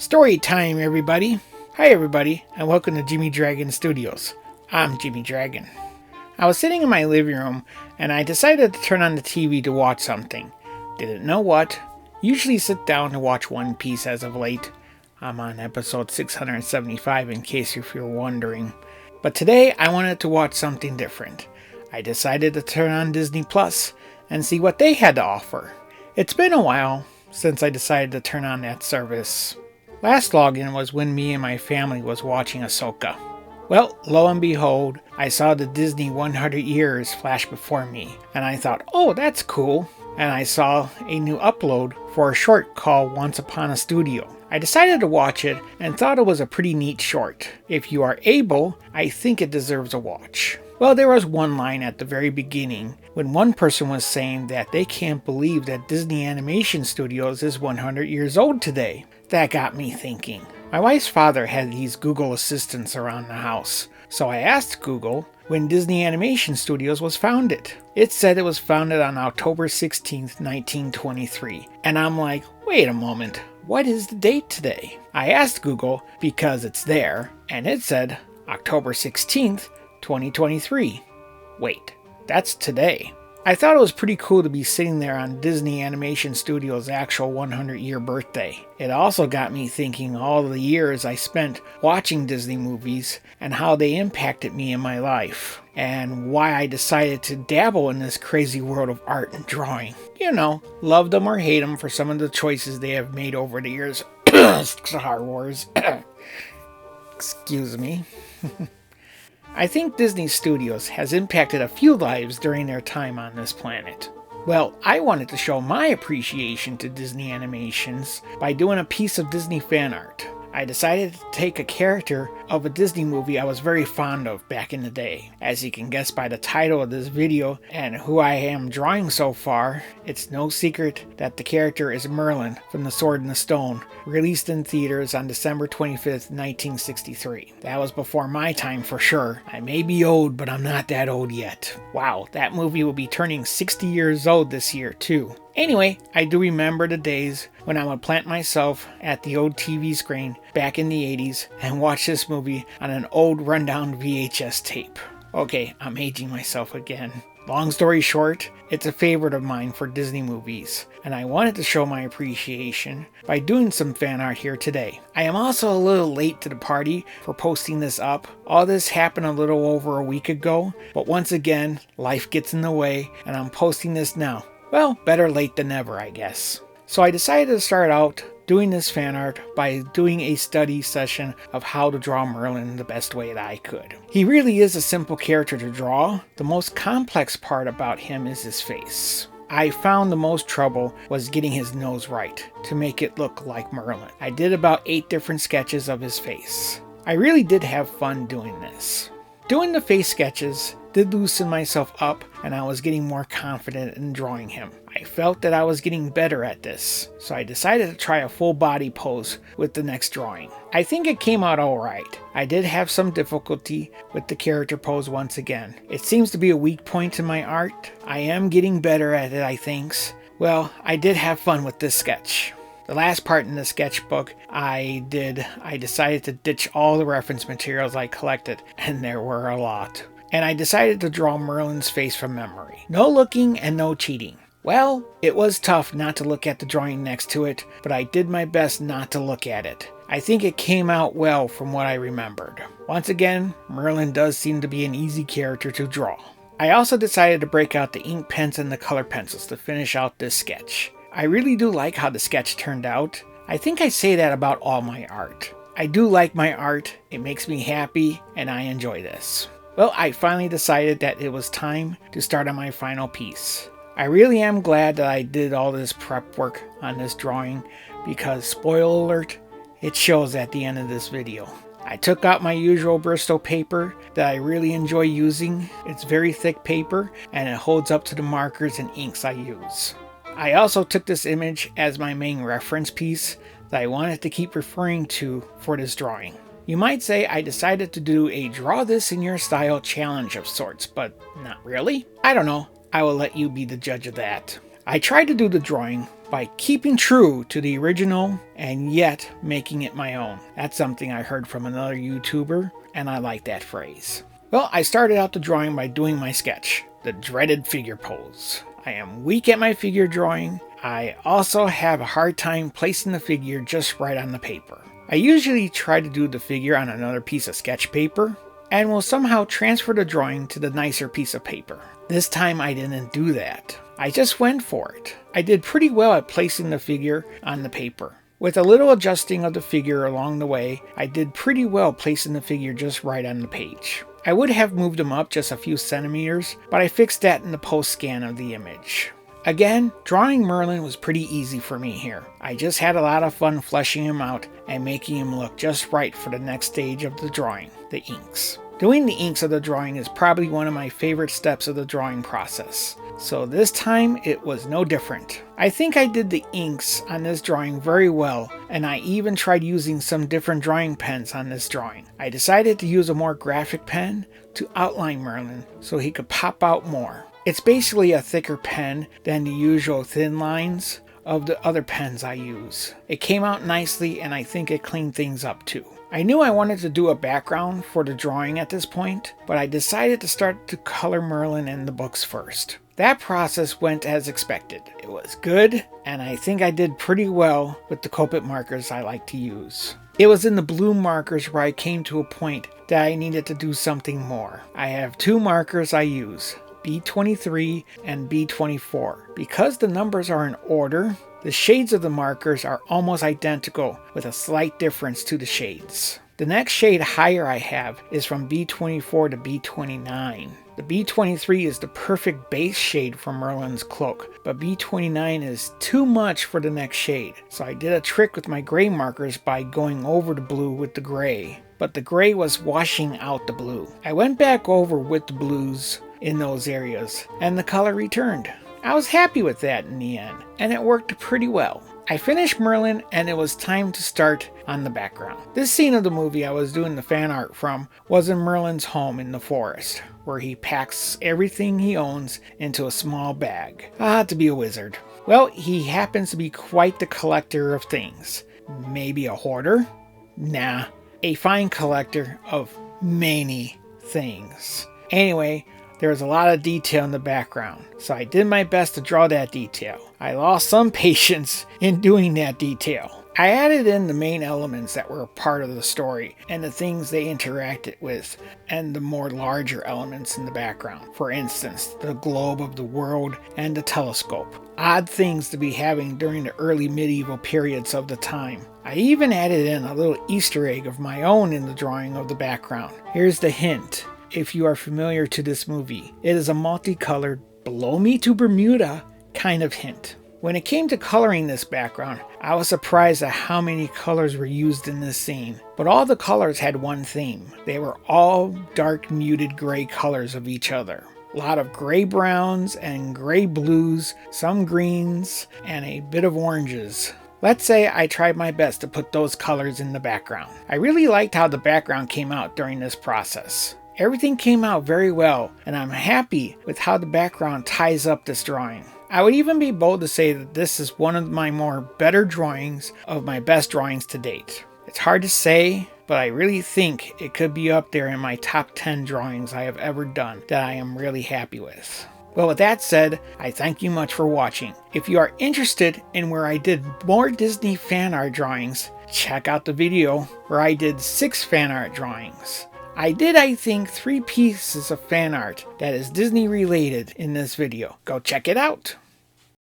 Story time, everybody. Hi, everybody, and welcome to Jimmy Dragon Studios. I'm Jimmy Dragon. I was sitting in my living room, and I decided to turn on the TV to watch something. Didn't know what. Usually sit down to watch One Piece as of late. I'm on episode 675 in case if you're wondering. But today, I wanted to watch something different. I decided to turn on Disney Plus and see what they had to offer. It's been a while since I decided to turn on that service. Last login was when me and my family was watching Ahsoka. Well, lo and behold, I saw the Disney 100 years flash before me, and I thought, oh, that's cool. And I saw a new upload for a short called Once Upon a Studio. I decided to watch it and thought it was a pretty neat short. If you are able, I think it deserves a watch. Well, there was one line at the very beginning when one person was saying that they can't believe that Disney Animation Studios is 100 years old today. That got me thinking. My wife's father had these Google Assistants around the house, so I asked Google when Disney Animation Studios was founded. It said it was founded on October 16th, 1923. And I'm like, wait a moment, what is the date today? I asked Google because it's there, and it said October 16th, 2023. Wait, that's today. I thought it was pretty cool to be sitting there on Disney Animation Studios' actual 100-year birthday. It also got me thinking all the years I spent watching Disney movies and how they impacted me in my life, and why I decided to dabble in this crazy world of art and drawing. You know, love them or hate them for some of the choices they have made over the years. Star Wars. Excuse me. I think Disney Studios has impacted a few lives during their time on this planet. Well, I wanted to show my appreciation to Disney animations by doing a piece of Disney fan art. I decided to take a character of a Disney movie I was very fond of back in the day. As you can guess by the title of this video and who I am drawing so far, it's no secret that the character is Merlin from The Sword and the Stone, released in theaters on December 25th, 1963. That was before my time for sure. I may be old, but I'm not that old yet. Wow, that movie will be turning 60 years old this year too. Anyway, I do remember the days when I would plant myself at the old TV screen back in the 80s and watch this movie on an old rundown VHS tape. Okay, I'm aging myself again. Long story short, it's a favorite of mine for Disney movies, and I wanted to show my appreciation by doing some fan art here today. I am also a little late to the party for posting this up. All this happened a little over a week ago, but once again, life gets in the way, and I'm posting this now. Well, better late than never, I guess. So I decided to start out doing this fan art by doing a study session of how to draw Merlin the best way that I could. He really is a simple character to draw. The most complex part about him is his face. I found the most trouble was getting his nose right to make it look like Merlin. I did about 8 different sketches of his face. I really did have fun doing this. Doing the face sketches did loosen myself up, and I was getting more confident in drawing him. I felt that I was getting better at this, so I decided to try a full body pose with the next drawing. I think it came out alright. I did have some difficulty with the character pose once again. It seems to be a weak point in my art. I am getting better at it, I think. Well, I did have fun with this sketch. The last part in the sketchbook I decided to ditch all the reference materials I collected, and there were a lot. And I decided to draw Merlin's face from memory. No looking and no cheating. Well, it was tough not to look at the drawing next to it, but I did my best not to look at it. I think it came out well from what I remembered. Once again, Merlin does seem to be an easy character to draw. I also decided to break out the ink pens and the color pencils to finish out this sketch. I really do like how the sketch turned out. I think I say that about all my art. I do like my art, it makes me happy, and I enjoy this. Well, I finally decided that it was time to start on my final piece. I really am glad that I did all this prep work on this drawing because, spoiler alert, it shows at the end of this video. I took out my usual Bristol paper that I really enjoy using. It's very thick paper and it holds up to the markers and inks I use. I also took this image as my main reference piece that I wanted to keep referring to for this drawing. You might say I decided to do a draw this in your style challenge of sorts, but not really. I don't know. I will let you be the judge of that. I tried to do the drawing by keeping true to the original and yet making it my own. That's something I heard from another YouTuber, and I like that phrase. Well, I started out the drawing by doing my sketch, the dreaded figure pose. I am weak at my figure drawing. I also have a hard time placing the figure just right on the paper. I usually try to do the figure on another piece of sketch paper, and will somehow transfer the drawing to the nicer piece of paper. This time I didn't do that. I just went for it. I did pretty well at placing the figure on the paper. With a little adjusting of the figure along the way, I did pretty well placing the figure just right on the page. I would have moved him up just a few centimeters, but I fixed that in the post scan of the image. Again, drawing Merlin was pretty easy for me here. I just had a lot of fun fleshing him out and making him look just right for the next stage of the drawing, the inks. Doing the inks of the drawing is probably one of my favorite steps of the drawing process. So this time it was no different. I think I did the inks on this drawing very well, and I even tried using some different drawing pens on this drawing. I decided to use a more graphic pen to outline Merlin so he could pop out more. It's basically a thicker pen than the usual thin lines of the other pens I use. It came out nicely, and I think it cleaned things up too. I knew I wanted to do a background for the drawing at this point, but I decided to start to color Merlin in the books first. That process went as expected. It was good, and I think I did pretty well with the Copic markers I like to use. It was in the blue markers where I came to a point that I needed to do something more. I have two markers I use, B23 and B24. Because the numbers are in order, the shades of the markers are almost identical with a slight difference to the shades. The next shade higher I have is from B24 to B29. The B23 is the perfect base shade for Merlin's cloak, but B29 is too much for the next shade. So I did a trick with my gray markers by going over the blue with the gray, but the gray was washing out the blue. I went back over with the blues in those areas, and the color returned. I was happy with that in the end, and it worked pretty well. I finished Merlin, and it was time to start on the background. This scene of the movie I was doing the fan art from was in Merlin's home in the forest, where he packs everything he owns into a small bag. To be a wizard. Well, he happens to be quite the collector of things. Maybe a hoarder? Nah, a fine collector of many things. Anyway, there was a lot of detail in the background, so I did my best to draw that detail. I lost some patience in doing that detail. I added in the main elements that were a part of the story and the things they interacted with, and the more larger elements in the background. For instance, the globe of the world and the telescope. Odd things to be having during the early medieval periods of the time. I even added in a little Easter egg of my own in the drawing of the background. Here's the hint. If you are familiar to this movie, it is a multicolored "blow me to Bermuda" kind of hint. When it came to coloring this background, I was surprised at how many colors were used in this scene. But all the colors had one theme. They were all dark muted gray colors of each other. A lot of gray browns and gray blues, some greens, and a bit of oranges. Let's say I tried my best to put those colors in the background. I really liked how the background came out during this process. Everything came out very well, and I'm happy with how the background ties up this drawing. I would even be bold to say that this is one of my better drawings of my best drawings to date. It's hard to say, but I really think it could be up there in my top 10 drawings I have ever done that I am really happy with. Well, with that said, I thank you much for watching. If you are interested in where I did more Disney fan art drawings, check out the video where I did 6 fan art drawings. I did, I think, 3 pieces of fan art that is Disney related in this video. Go check it out!